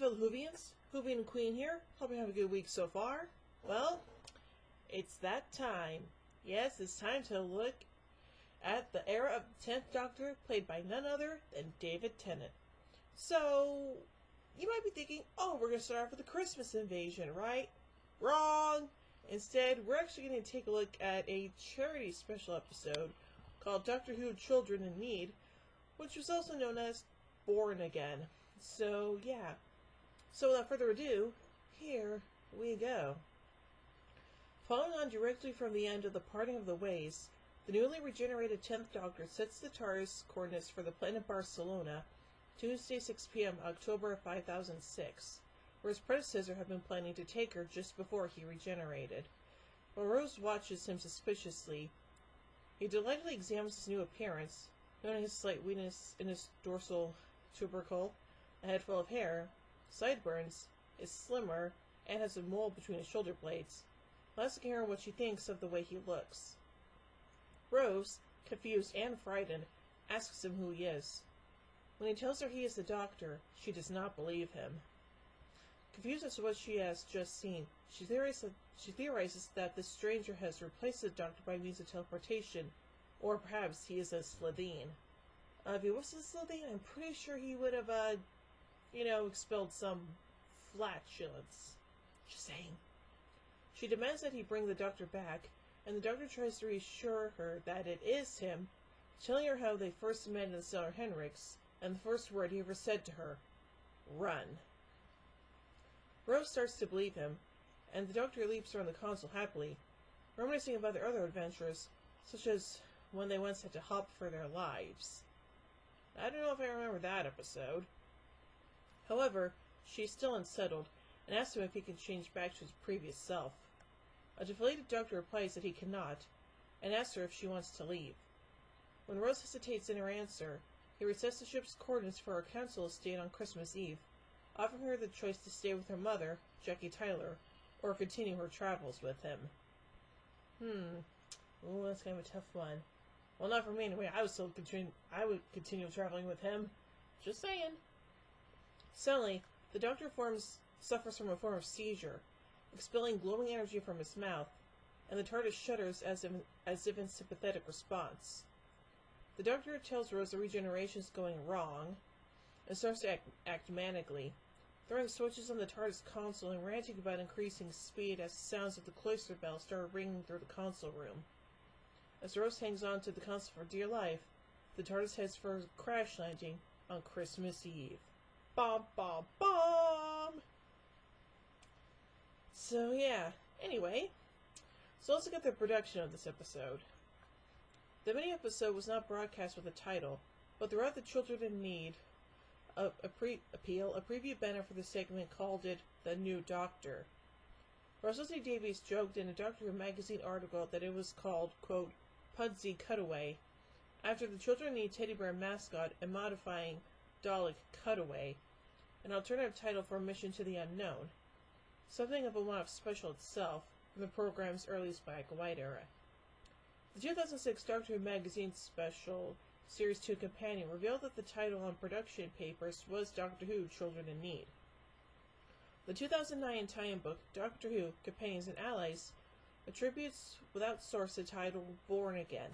fellow Whovians, Whovian Queen here. Hope you have a good week so far. Well, it's that time. Yes, it's time to look at the era of the 10th Doctor, played by none other than David Tennant. So, you might be thinking, oh, we're going to start off with the Christmas invasion, right? Wrong! Instead, we're actually going to take a look at a charity special episode called Doctor Who Children in Need, which was also known as Born Again. So, yeah. So, without further ado, here we go. Following on directly from the end of The Parting of the Ways, the newly regenerated 10th Doctor sets the TARDIS coordinates for the planet Barcelona, Tuesday 6 p.m., October 5006, where his predecessor had been planning to take her just before he regenerated. While Rose watches him suspiciously, he delightedly examines his new appearance, noting his slight weakness in his dorsal tubercle, a head full of hair, sideburns, is slimmer, and has a mole between his shoulder blades, asking her what she thinks of the way he looks. Rose, confused and frightened, asks him who he is. When he tells her he is the Doctor, she does not believe him. Confused as to what she has just seen, she theorizes that this stranger has replaced the Doctor by means of teleportation, or perhaps he is a Slitheen. If he was a Slitheen, I'm pretty sure he would have, expelled some flatulence. Just saying. She demands that he bring the Doctor back, and the Doctor tries to reassure her that it is him, telling her how they first met in the cellar Henrik's, and the first word he ever said to her, "Run." Rose starts to believe him, and the Doctor leaps around the console happily, reminiscing about their other adventures, such as when they once had to hop for their lives. I don't know if I remember that episode. However, she's still unsettled, and asks him if he can change back to his previous self. A deflated Doctor replies that he cannot, and asks her if she wants to leave. When Rose hesitates in her answer, he resets the ship's coordinates for her council estate on Christmas Eve, offering her the choice to stay with her mother, Jackie Tyler, or continue her travels with him. Ooh, that's kind of a tough one. Well, not for me anyway. I would continue traveling with him. Just saying. Suddenly, the Doctor suffers from a form of seizure, expelling glowing energy from his mouth, and the TARDIS shudders as if in sympathetic response. The Doctor tells Rose the regeneration is going wrong, and starts to act manically, throwing switches on the TARDIS console and ranting about increasing speed as the sounds of the cloister bell start ringing through the console room. As Rose hangs on to the console for dear life, the TARDIS heads for a crash landing on Christmas Eve. Bomb, bomb, bomb! So yeah, anyway, so let's look at the production of this episode. The mini-episode was not broadcast with a title, but throughout the Children in Need a preview banner for the segment called it The New Doctor. Leslie Davies joked in a Doctor Who magazine article that it was called, quote, Pudsey Cutaway, after the Children in Need teddy bear mascot and modifying Dalek Cutaway, an alternative title for Mission to the Unknown, something of a one-off special itself from the program's early Black and White era. The 2006 Doctor Who magazine special, Series 2 Companion, revealed that the title on production papers was Doctor Who Children in Need. The 2009 tie-in book, Doctor Who Companions and Allies, attributes without source the title Born Again.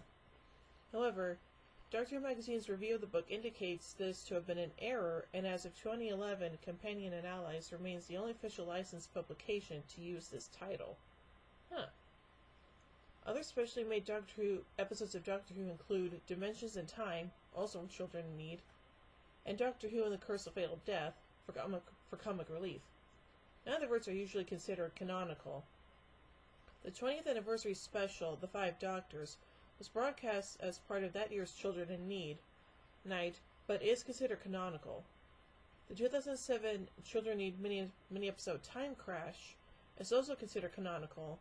However, Doctor Who magazine's review of the book indicates this to have been an error, and as of 2011, Companion and Allies remains the only official licensed publication to use this title. Other specially made Doctor Who episodes of Doctor Who include Dimensions in Time, also for Children in Need, and Doctor Who and the Curse of Fatal Death for comic relief. None of the versions are usually considered canonical. The 20th anniversary special, The Five Doctors, was broadcast as part of that year's Children in Need night, but is considered canonical. The 2007 Children in Need mini-episode Time Crash is also considered canonical,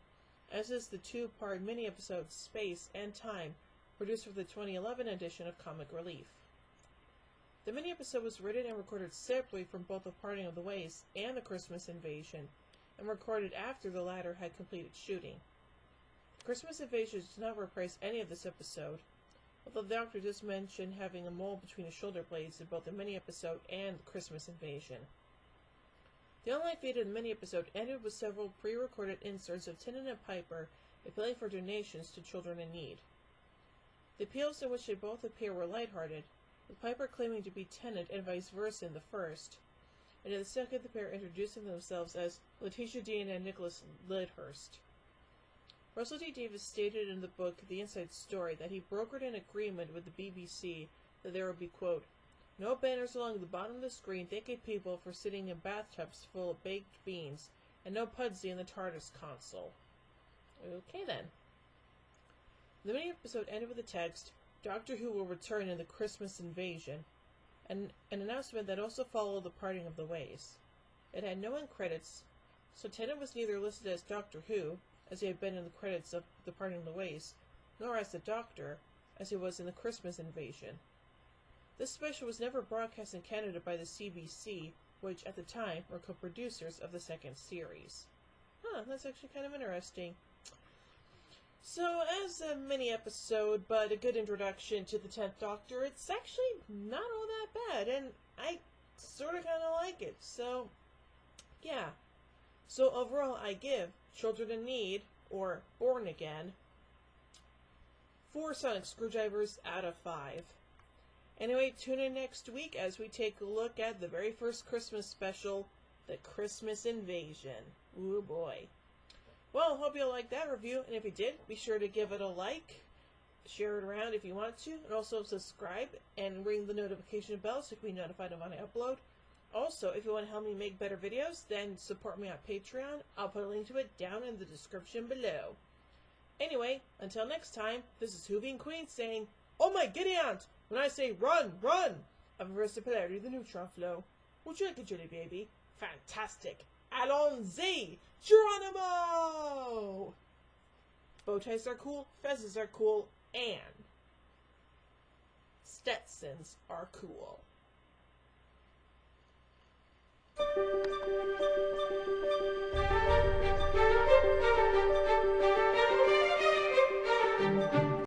as is the two-part mini-episode Space and Time, produced for the 2011 edition of Comic Relief. The mini-episode was written and recorded separately from both The Parting of the Ways and The Christmas Invasion, and recorded after the latter had completed shooting. The Christmas Invasion does not reprise any of this episode, although the Doctor does mention having a mole between his shoulder blades in both the mini-episode and The Christmas Invasion. The online feed of the mini-episode ended with several pre-recorded inserts of Tennant and Piper appealing for donations to children in need. The appeals in which they both appear were lighthearted, with Piper claiming to be Tennant and vice versa in the first, and in the second the pair introducing themselves as Letitia Dean and Nicholas Lyndhurst. Russell T. Davies stated in the book The Inside Story that he brokered an agreement with the BBC that there would be, quote, no banners along the bottom of the screen thanking people for sitting in bathtubs full of baked beans, and no Pudsey in the TARDIS console. Okay then. The mini-episode ended with the text, Doctor Who will return in the Christmas Invasion, and an announcement that also followed the parting of the ways. It had no end credits, so Tennant was neither listed as Doctor Who, as he had been in the credits of The Parting of the Ways, nor as the Doctor, as he was in the Christmas Invasion. This special was never broadcast in Canada by the CBC, which at the time were co-producers of the second series. Huh, that's actually kind of interesting. So, as a mini-episode, but a good introduction to the 10th Doctor, it's actually not all that bad, and I sort of kind of like it, so, yeah. So, overall, I give Children in Need, or Born Again, 4 sonic screwdrivers out of 5. Anyway, tune in next week as we take a look at the very first Christmas special, The Christmas Invasion. Ooh boy. Well, hope you liked that review, and if you did, be sure to give it a like, share it around if you want to, and also subscribe and ring the notification bell so you can be notified of when I upload. Also, if you want to help me make better videos, then support me on Patreon. I'll put a link to it down in the description below. Anyway, until next time, this is Whovian Queen saying, oh my giddy aunt! When I say run, run! I've reversed the polarity of the neutron flow. Would you like a jelly baby? Fantastic! Allons-y! Geronimo! Bow ties are cool, fezzes are cool, and Stetsons are cool.